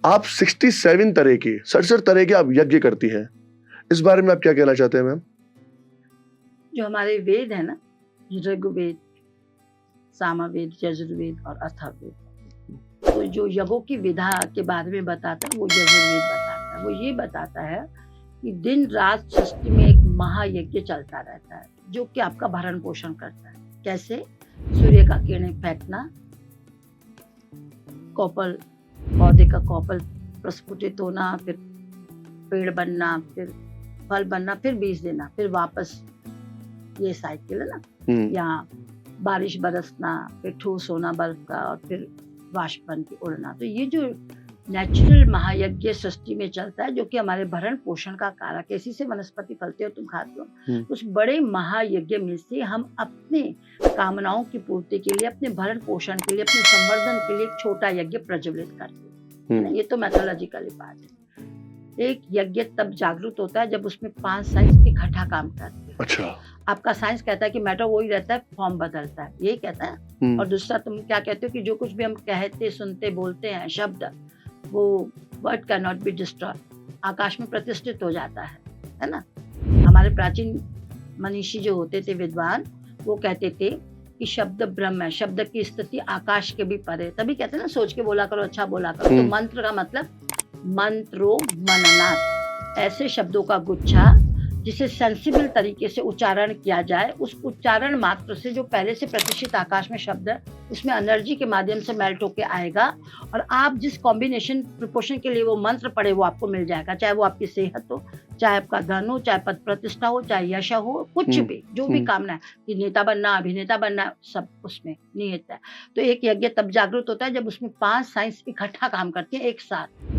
आप 67 तरह के 67 तरह के आप यज्ञ करती हैं, इस बारे में आप क्या कहना चाहते हैं मैम? जो हमारे वेद है ना, ऋग्वेद, सामवेद, यजुर्वेद और अथर्ववेद, तो जो यज्ञों की विधा के बारे में बताता है वो यजुर्वेद बताता है। वो ये बताता है कि दिन रात सृष्टि में एक महायज्ञ चलता रहता है जो कि आपका भरण पोषण करता है। कैसे? सूर्य का किरणें फेंकना, कौपल, पौधे का कौपल प्रस्फुटित होना, फिर पेड़ बनना, फिर फल बनना, फिर बीज देना, फिर वापस, ये साइकिल है ना। या बारिश बरसना, फिर ठोस होना बर्फ का, और फिर वाष्प बन के उड़ना। तो ये जो नेचुरल महायज्ञ सृष्टि में चलता है, जो कि हमारे भरण पोषण का कारक है। इसी से वनस्पति फलते हो, तुम खाते हो। उस बड़े महायज्ञ में से हम अपने कामनाओं की पूर्ति के लिए, अपने भरण पोषण के लिए, अपने संवर्धन के लिए एक छोटा यज्ञ प्रज्वलित करते हैं। ये तो मैथोलॉजिकली बात है। एक यज्ञ तब जागृत होता है जब उसमें 5 साइंस इकट्ठा काम करते हैं। अच्छा। आपका साइंस कहता है कि मैटर वही रहता है, फॉर्म बदलता है, यही कहता है। और दूसरा तुम क्या कहते हो कि जो कुछ भी हम कहते, सुनते, बोलते हैं, शब्द, वो word can not be destroy, आकाश में प्रतिष्ठित हो जाता है ना। हमारे प्राचीन मनीषी जो होते थे, विद्वान, वो कहते थे कि शब्द ब्रह्म है, शब्द की स्थिति आकाश के भी परे। तभी कहते हैं ना, सोच के बोला करो, अच्छा बोला करो। तो मंत्र का मतलब मंत्रो मननात्, ऐसे शब्दों का गुच्छा जिसे सेंसिबल तरीके से उच्चारण किया जाए। उस उच्चारण मात्र से जो पहले से प्रतिष्ठित आकाश में शब्द है, उसमें एनर्जी के माध्यम से मेल्ट होके आएगा, और आप जिस कॉम्बिनेशन प्रिपोर्शन के लिए वो मंत्र पढ़े वो आपको मिल जाएगा। चाहे वो आपकी सेहत हो, चाहे आपका धन हो, चाहे पद प्रतिष्ठा हो, चाहे यश हो, कुछ भी, जो भी कामना है कि नेता बनना, अभिनेता बनना, सब उसमें निहित है। तो एक यज्ञ तब जागृत होता है जब उसमें 5 साइंस इकट्ठा काम करती है एक साथ।